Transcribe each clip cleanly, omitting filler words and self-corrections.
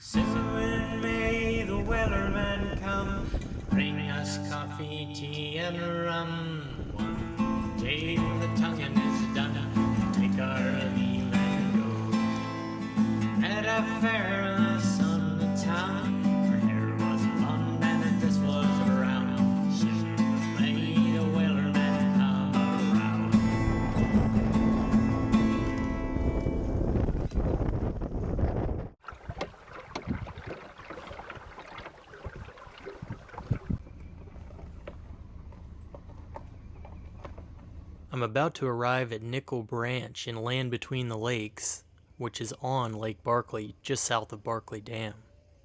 Soon may the wellerman come, bring us coffee, tea, and rum. One day when the tonguing is done, take our leave and go. At a fair in the sun of town, her hair was blonde and her dress was brown. Soon may the wellerman come around. I'm about to arrive at Nickel Branch in Land Between the Lakes, which is on Lake Barkley, just south of Barkley Dam.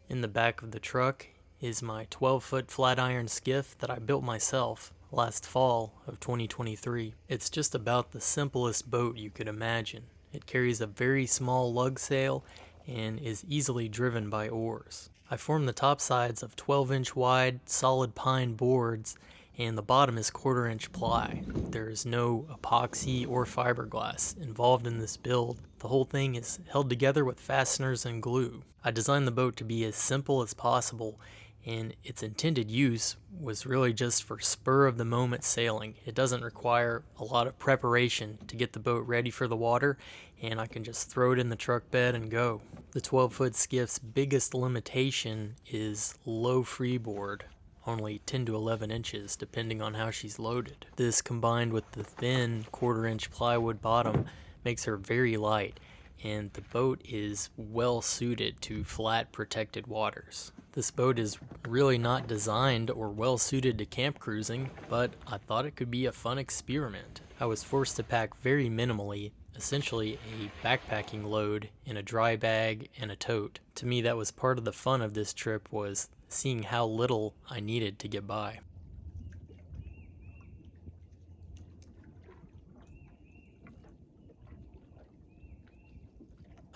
In the back of the truck is my 12-foot flat iron skiff that I built myself last fall of 2023. It's just about the simplest boat you could imagine. It carries a very small lug sail and is easily driven by oars. I formed the top sides of 12-inch wide solid pine boards, and the bottom is 1/4-inch ply. There is no epoxy or fiberglass involved in this build. The whole thing is held together with fasteners and glue. I designed the boat to be as simple as possible, and its intended use was really just for spur-of-the-moment sailing. It doesn't require a lot of preparation to get the boat ready for the water, and I can just throw it in the truck bed and go. The 12-foot skiff's biggest limitation is low freeboard, only 10 to 11 inches depending on how she's loaded. This, combined with the thin 1/4-inch plywood bottom, makes her very light, and the boat is well suited to flat protected waters. This boat is really not designed or well suited to camp cruising, but I thought it could be a fun experiment. I was forced to pack very minimally, essentially a backpacking load in a dry bag and a tote. To me, that was part of the fun of this trip, was seeing how little I needed to get by.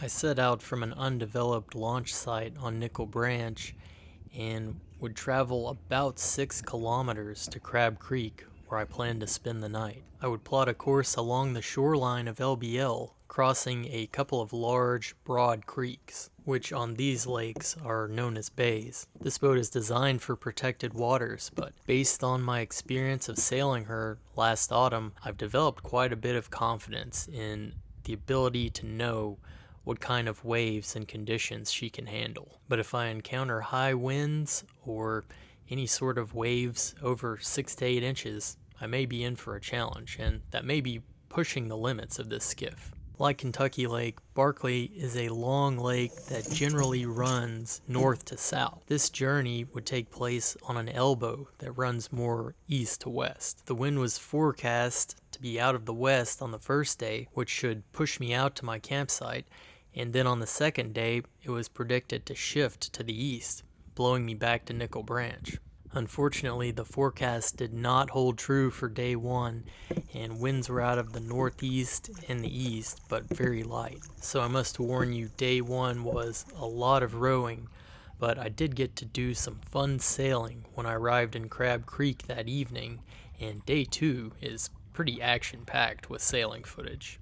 I set out from an undeveloped launch site on Nickel Branch and would travel about 6 kilometers to Crab Creek, where I planned to spend the night. I would plot a course along the shoreline of LBL, crossing a couple of large, broad creeks, which on these lakes are known as bays. This boat is designed for protected waters, but based on my experience of sailing her last autumn, I've developed quite a bit of confidence in the ability to know what kind of waves and conditions she can handle. But if I encounter high winds or any sort of waves over 6 to 8 inches, I may be in for a challenge, and that may be pushing the limits of this skiff. Like Kentucky Lake, Barkley is a long lake that generally runs north to south. This journey would take place on an elbow that runs more east to west. The wind was forecast to be out of the west on the first day, which should push me out to my campsite, and then on the second day, it was predicted to shift to the east, blowing me back to Nickel Branch. Unfortunately, the forecast did not hold true for day one, and winds were out of the northeast and the east, but very light. So I must warn you, day one was a lot of rowing, but I did get to do some fun sailing when I arrived in Crab Creek that evening, and day two is pretty action-packed with sailing footage.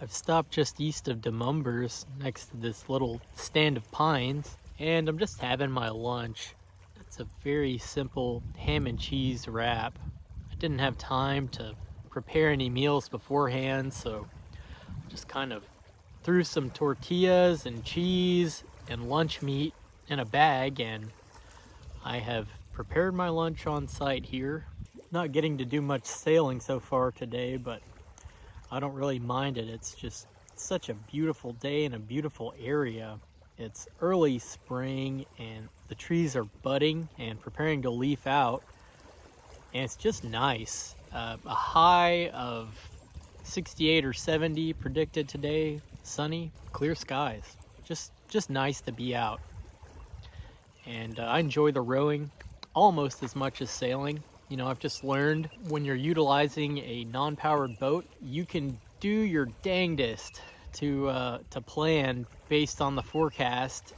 I've stopped just east of DeMumbers next to this little stand of pines, and I'm just having my lunch. It's a very simple ham and cheese wrap. I didn't have time to prepare any meals beforehand, so just kind of threw some tortillas and cheese and lunch meat in a bag, and I have prepared my lunch on site here. Not getting to do much sailing so far today, but I don't really mind it. It's just such a beautiful day and a beautiful area. It's early spring and the trees are budding and preparing to leaf out, and it's just nice. A high of 68 or 70 predicted today, sunny, clear skies. Just nice to be out. And I enjoy the rowing almost as much as sailing. You know, I've just learned when you're utilizing a non-powered boat, you can do your dangdest to plan based on the forecast,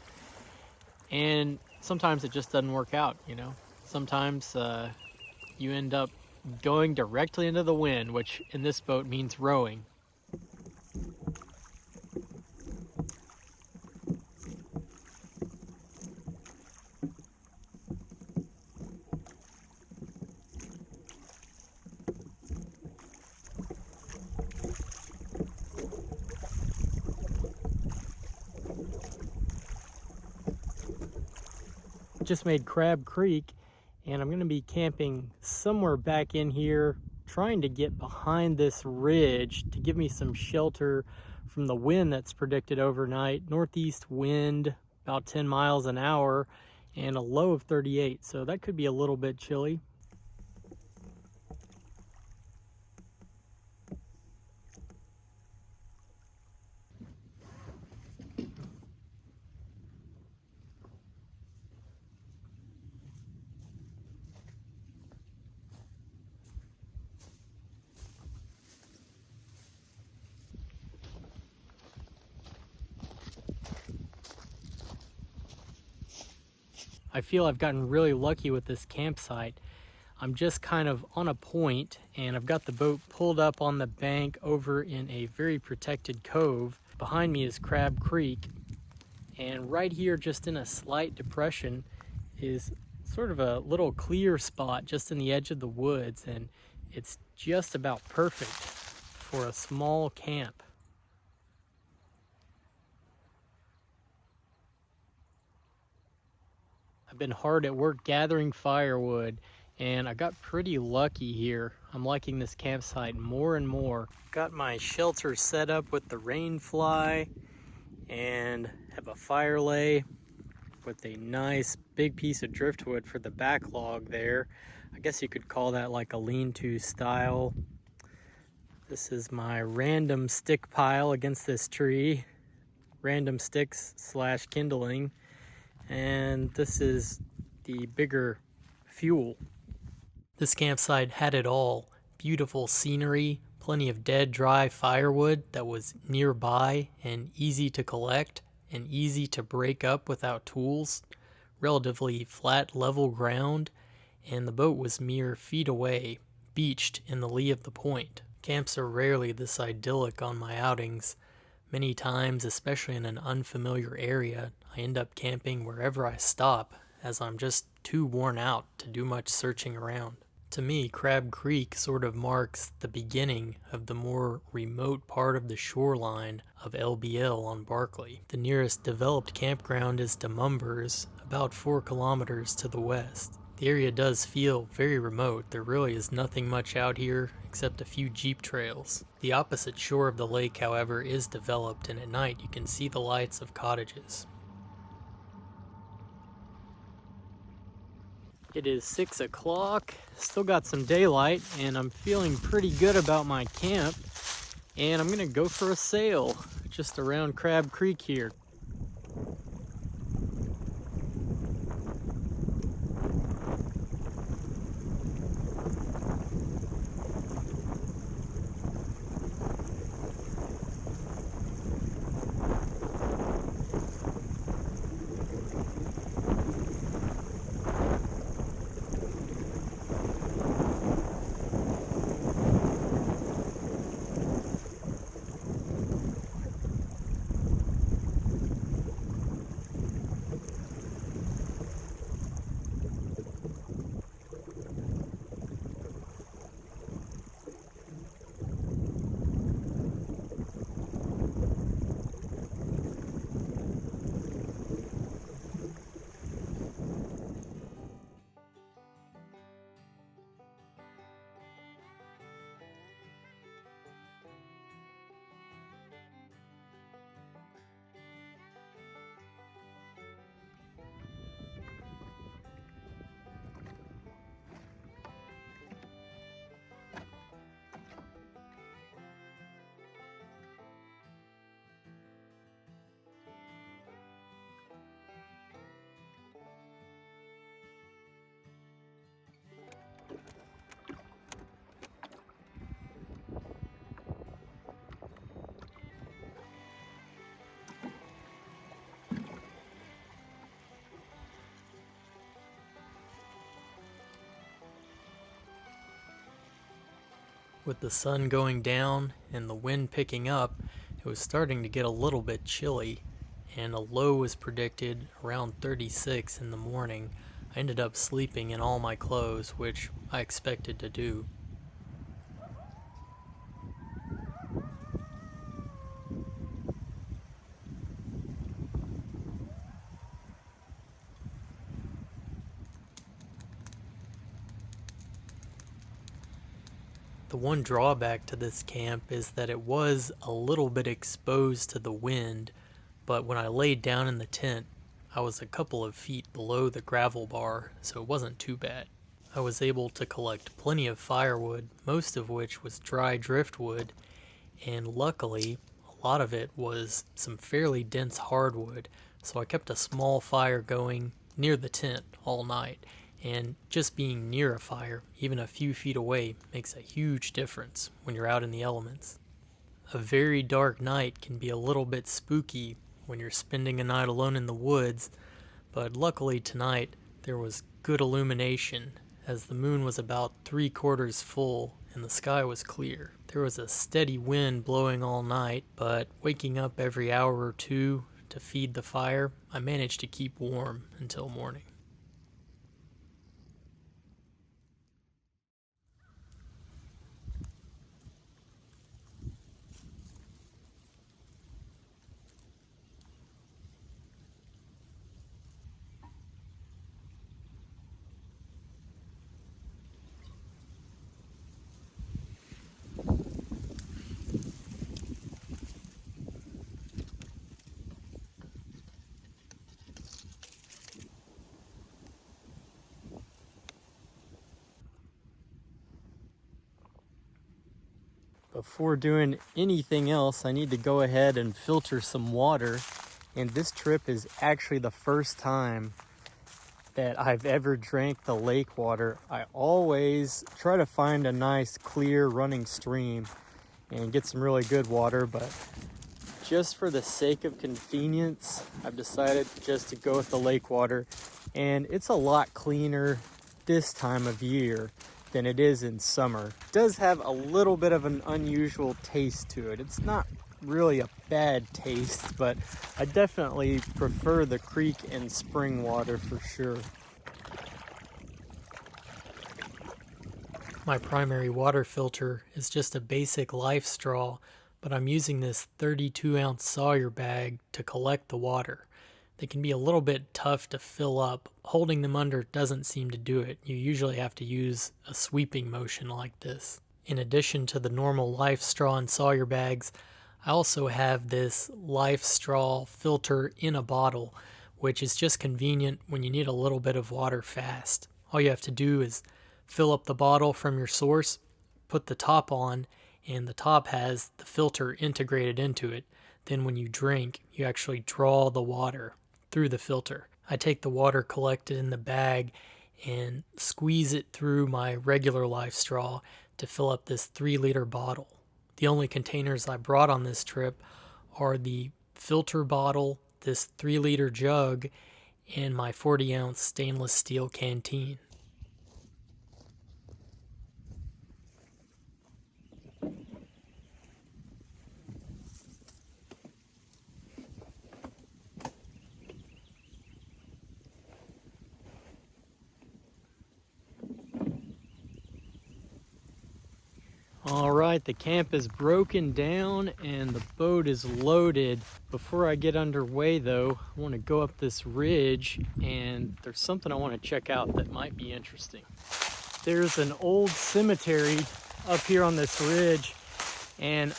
and sometimes it just doesn't work out. You know, sometimes you end up going directly into the wind, which in this boat means rowing. Just made Crab Creek, and I'm going to be camping somewhere back in here, trying to get behind this ridge to give me some shelter from the wind that's predicted overnight. Northeast wind about 10 miles an hour and a low of 38, so that could be a little bit chilly. I feel I've gotten really lucky with this campsite. I'm just kind of on a point, and I've got the boat pulled up on the bank over in a very protected cove. Behind me is Crab Creek, and right here, just in a slight depression, is sort of a little clear spot just in the edge of the woods, and it's just about perfect for a small camp. I've been hard at work gathering firewood, and I got pretty lucky here. I'm liking this campsite more and more. Got my shelter set up with the rain fly and have a fire lay with a nice big piece of driftwood for the backlog there. I guess you could call that like a lean-to style. This is my random stick pile against this tree. Random sticks / kindling. And this is the bigger fuel. This campsite had it all. Beautiful scenery, plenty of dead, dry firewood that was nearby and easy to collect and easy to break up without tools, relatively flat, level ground, and the boat was mere feet away, beached in the lee of the point. Camps are rarely this idyllic on my outings. Many times, especially in an unfamiliar area, I end up camping wherever I stop, as I'm just too worn out to do much searching around. To me, Crab Creek sort of marks the beginning of the more remote part of the shoreline of LBL on Barkley. The nearest developed campground is Demumbers, about 4 kilometers to the west. The area does feel very remote. There really is nothing much out here except a few jeep trails. The opposite shore of the lake, however, is developed, and at night you can see the lights of cottages. It is 6 o'clock, still got some daylight, and I'm feeling pretty good about my camp. And I'm gonna go for a sail just around Crab Creek here. With the sun going down and the wind picking up, it was starting to get a little bit chilly, and a low was predicted around 36 in the morning. I ended up sleeping in all my clothes, which I expected to do. The one drawback to this camp is that it was a little bit exposed to the wind, but when I laid down in the tent, I was a couple of feet below the gravel bar, so it wasn't too bad. I was able to collect plenty of firewood, most of which was dry driftwood, and luckily, a lot of it was some fairly dense hardwood, so I kept a small fire going near the tent all night. And just being near a fire, even a few feet away, makes a huge difference when you're out in the elements. A very dark night can be a little bit spooky when you're spending a night alone in the woods, but luckily tonight there was good illumination as the moon was about 3/4 full and the sky was clear. There was a steady wind blowing all night, but waking up every hour or two to feed the fire, I managed to keep warm until morning. Before doing anything else, I need to go ahead and filter some water. And this trip is actually the first time that I've ever drank the lake water. I always try to find a nice, clear running stream and get some really good water, but just for the sake of convenience, I've decided just to go with the lake water. And it's a lot cleaner this time of year than it is in summer. It does have a little bit of an unusual taste to it. It's not really a bad taste, but I definitely prefer the creek and spring water for sure. My primary water filter is just a basic life straw, but I'm using this 32-ounce Sawyer bag to collect the water. They can be a little bit tough to fill up. Holding them under doesn't seem to do it. You usually have to use a sweeping motion like this. In addition to the normal life straw and Sawyer bags, I also have this life straw filter in a bottle, which is just convenient when you need a little bit of water fast. All you have to do is fill up the bottle from your source, put the top on, and the top has the filter integrated into it. Then when you drink, you actually draw the water through the filter. I take the water collected in the bag and squeeze it through my regular life straw to fill up this 3-liter bottle. The only containers I brought on this trip are the filter bottle, this 3-liter jug, and my 40-ounce stainless steel canteen. All right, the camp is broken down and the boat is loaded. Before I get underway though, I want to go up this ridge and there's something I want to check out that might be interesting. There's an old cemetery up here on this ridge, and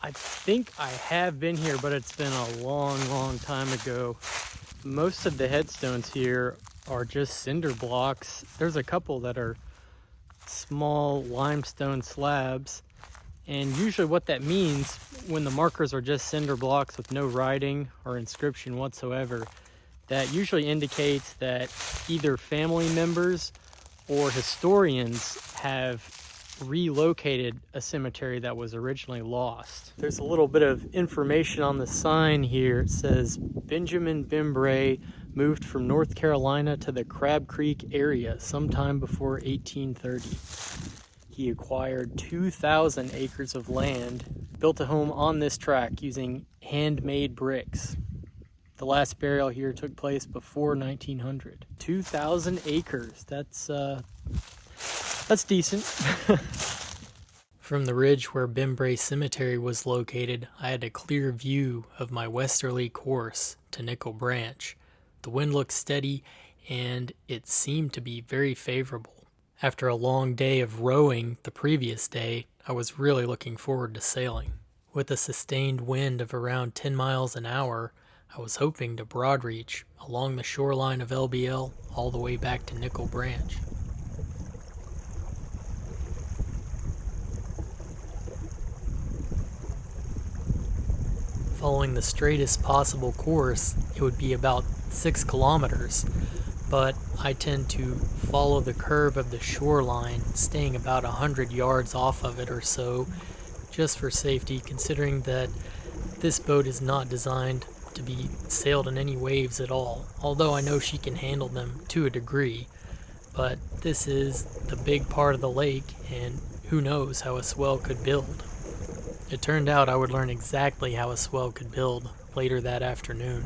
I think I have been here, but it's been a long time ago. Most of the headstones here are just cinder blocks. There's a couple that are small limestone slabs, and usually what that means when the markers are just cinder blocks with no writing or inscription whatsoever, that usually indicates that either family members or historians have relocated a cemetery that was originally lost. There's a little bit of information on the sign here. It says Benjamin Bembray moved from North Carolina to the Crab Creek area sometime before 1830. he acquired 2,000 acres of land, built a home on this track using handmade bricks. The last burial here took place before 1900. 2,000 acres, that's decent. From the ridge where Bembray Cemetery was located, I had a clear view of my westerly course to Nickel Branch. The wind looked steady, and it seemed to be very favorable. After a long day of rowing the previous day, I was really looking forward to sailing. With a sustained wind of around 10 miles an hour, I was hoping to broadreach along the shoreline of LBL all the way back to Nickel Branch. Following the straightest possible course, it would be about 6 kilometers, but I tend to follow the curve of the shoreline, staying about 100 yards off of it or so, just for safety, considering that this boat is not designed to be sailed in any waves at all, although I know she can handle them to a degree. But this is the big part of the lake, and who knows how a swell could build. It turned out I would learn exactly how a swell could build later that afternoon.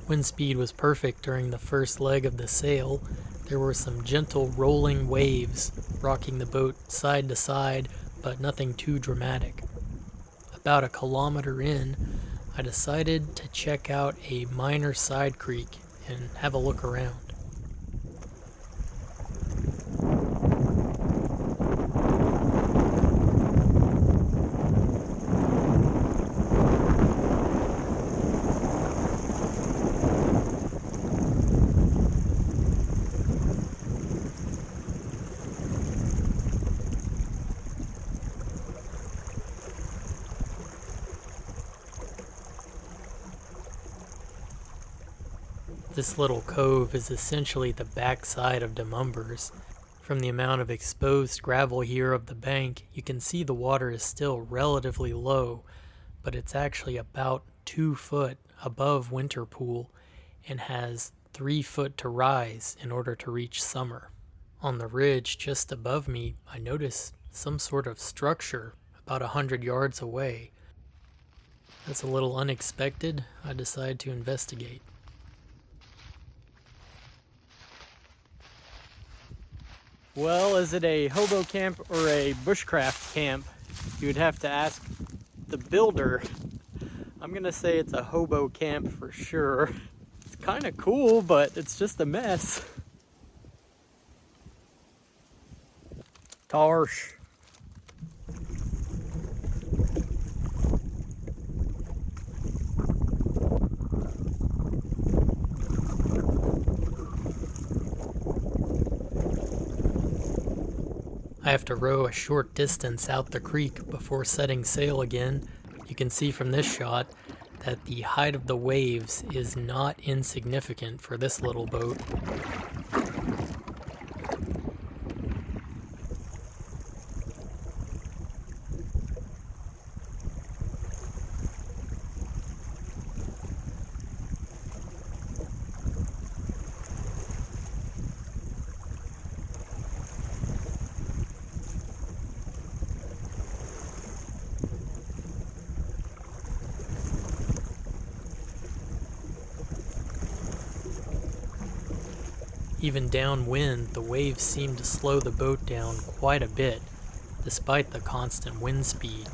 Wind speed was perfect during the first leg of the sail. There were some gentle rolling waves rocking the boat side to side, but nothing too dramatic. About a kilometer in, I decided to check out a minor side creek and have a look around. This little cove is essentially the backside of Demumbers. From the amount of exposed gravel here of the bank, you can see the water is still relatively low, but it's actually about 2 foot above winter pool and has 3 foot to rise in order to reach summer. On the ridge just above me, I noticed some sort of structure about 100 yards away. That's a little unexpected. I decided to investigate. Well, is it a hobo camp or a bushcraft camp? You would have to ask the builder. I'm gonna say it's a hobo camp for sure. It's kind of cool, but it's just a mess. Tarsh. I have to row a short distance out the creek before setting sail again. You can see from this shot that the height of the waves is not insignificant for this little boat. Even downwind, the waves seem to slow the boat down quite a bit, despite the constant wind speed.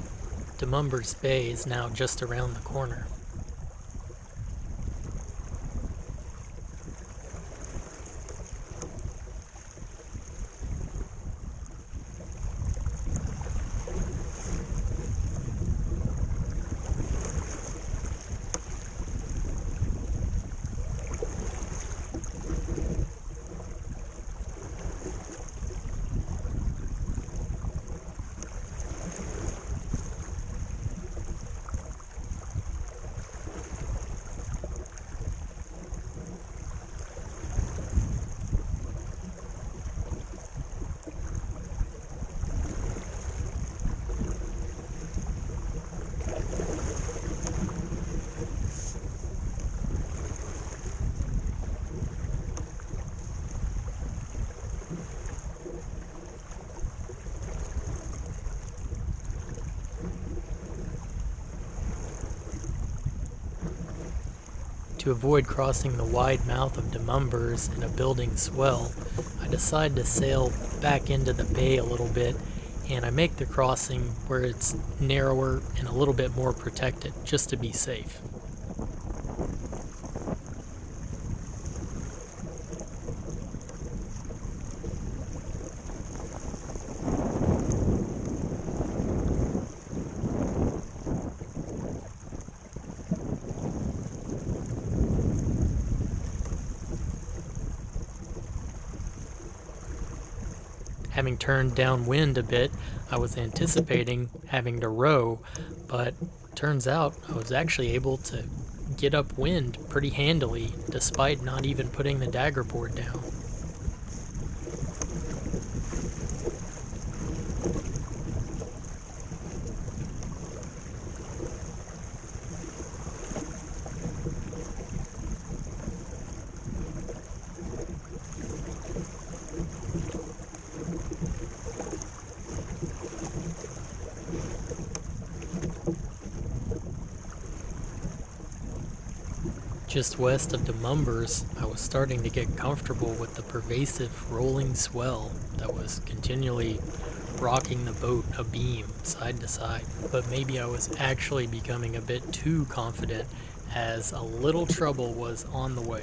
Demumbers Bay is now just around the corner. To avoid crossing the wide mouth of Demumbers in a building swell, I decide to sail back into the bay a little bit, and I make the crossing where it's narrower and a little bit more protected, just to be safe. Having turned downwind a bit, I was anticipating having to row, but turns out I was actually able to get upwind pretty handily despite not even putting the dagger board down. Just west of Demumbers, I was starting to get comfortable with the pervasive rolling swell that was continually rocking the boat abeam, side to side. But maybe I was actually becoming a bit too confident, as a little trouble was on the way.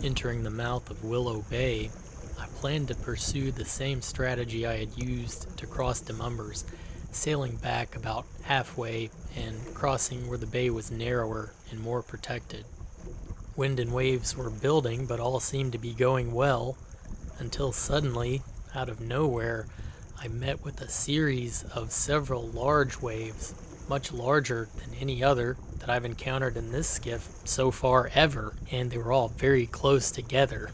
Entering the mouth of Willow Bay, I planned to pursue the same strategy I had used to cross Demumbers, sailing back about halfway and crossing where the bay was narrower and more protected. Wind and waves were building, but all seemed to be going well, until suddenly, out of nowhere, I met with a series of several large waves, much larger than any other that I've encountered in this skiff so far ever, and they were all very close together.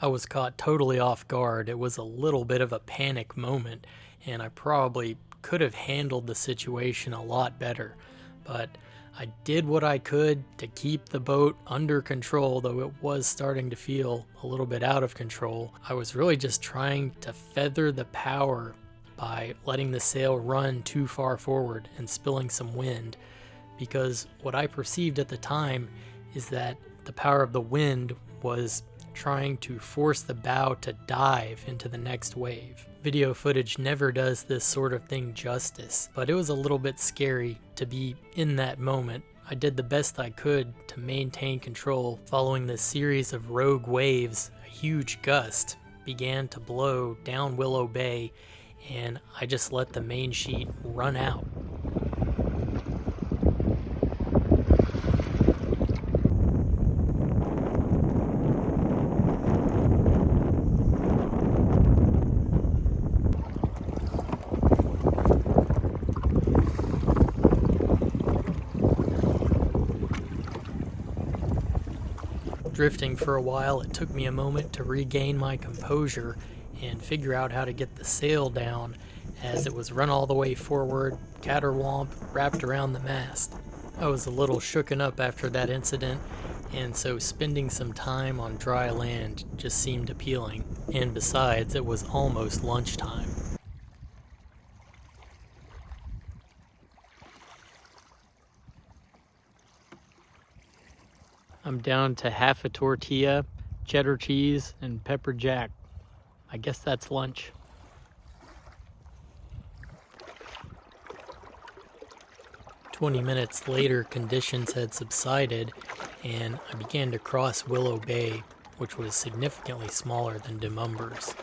I was caught totally off guard. It was a little bit of a panic moment, and I probably could have handled the situation a lot better. But I did what I could to keep the boat under control, though it was starting to feel a little bit out of control. I was really just trying to feather the power by letting the sail run too far forward and spilling some wind, because what I perceived at the time is that the power of the wind was trying to force the bow to dive into the next wave. Video footage never does this sort of thing justice, but it was a little bit scary to be in that moment. I did the best I could to maintain control. Following this series of rogue waves, a huge gust began to blow down Willow Bay, and I just let the main sheet run out. Drifting for a while, it took me a moment to regain my composure and figure out how to get the sail down, as it was run all the way forward, caterwaup wrapped around the mast. I was a little shooken up after that incident, and so spending some time on dry land just seemed appealing, and besides, it was almost lunchtime. I'm down to half a tortilla, cheddar cheese, and pepper jack. I guess that's lunch. "20 minutes later, conditions had subsided, and I began to cross Willow Bay, which was significantly smaller than Demumbers.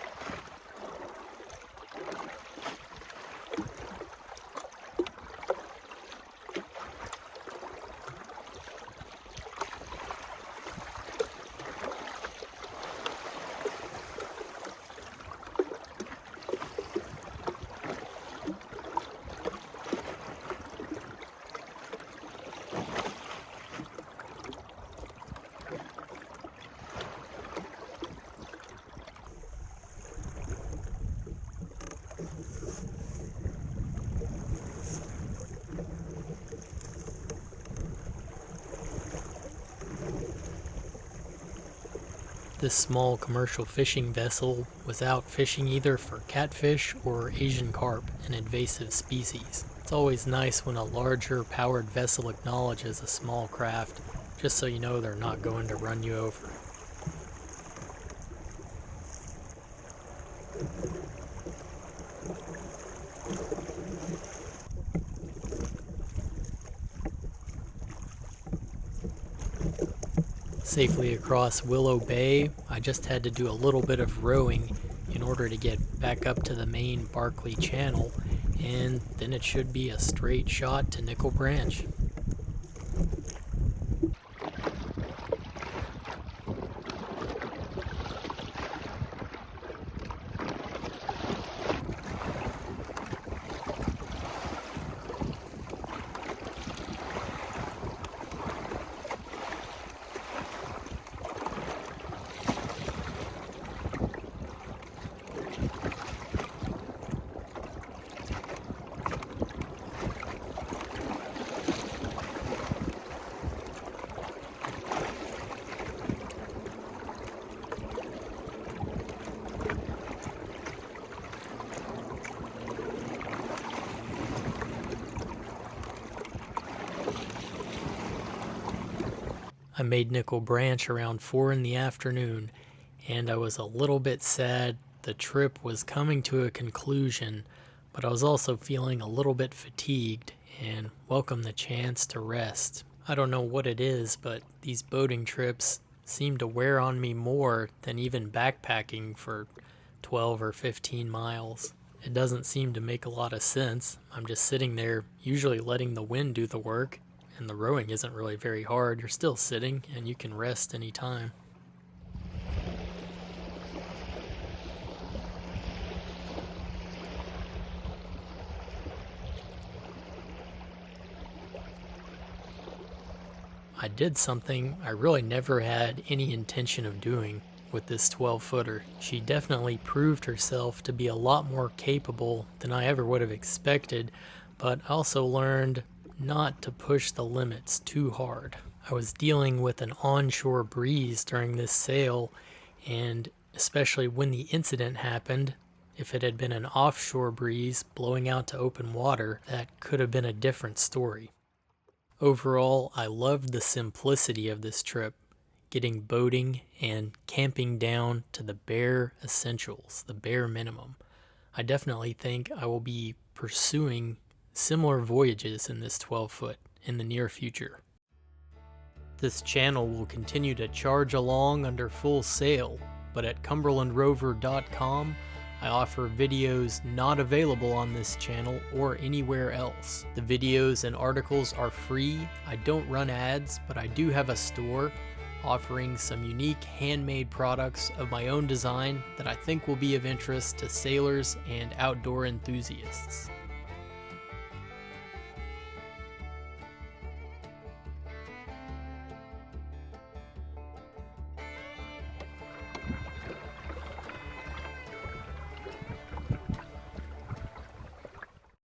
This small commercial fishing vessel was out fishing either for catfish or Asian carp, an invasive species. It's always nice when a larger powered vessel acknowledges a small craft, just so you know they're not going to run you over. Safely across Willow Bay, I just had to do a little bit of rowing in order to get back up to the main Barkley Channel, and then it should be a straight shot to Nickel Branch. I made Nickel Branch around 4 in the afternoon, and I was a little bit sad the trip was coming to a conclusion, but I was also feeling a little bit fatigued and welcomed the chance to rest. I don't know what it is, but these boating trips seem to wear on me more than even backpacking for 12 or 15 miles. It doesn't seem to make a lot of sense. I'm just sitting there, usually letting the wind do the work, and the rowing isn't really very hard. You're still sitting, and you can rest anytime. I did something I really never had any intention of doing with this 12-footer. She definitely proved herself to be a lot more capable than I ever would have expected, but I also learned not to push the limits too hard. I was dealing with an onshore breeze during this sail, and especially when the incident happened, if it had been an offshore breeze blowing out to open water, that could have been a different story. Overall, I loved the simplicity of this trip, getting boating and camping down to the bare essentials, the bare minimum. I definitely think I will be pursuing similar voyages in this 12-foot in the near future. This channel will continue to charge along under full sail, but at cumberlandrover.com I offer videos not available on this channel or anywhere else. The videos and articles are free. I don't run ads, but I do have a store offering some unique handmade products of my own design that I think will be of interest to sailors and outdoor enthusiasts.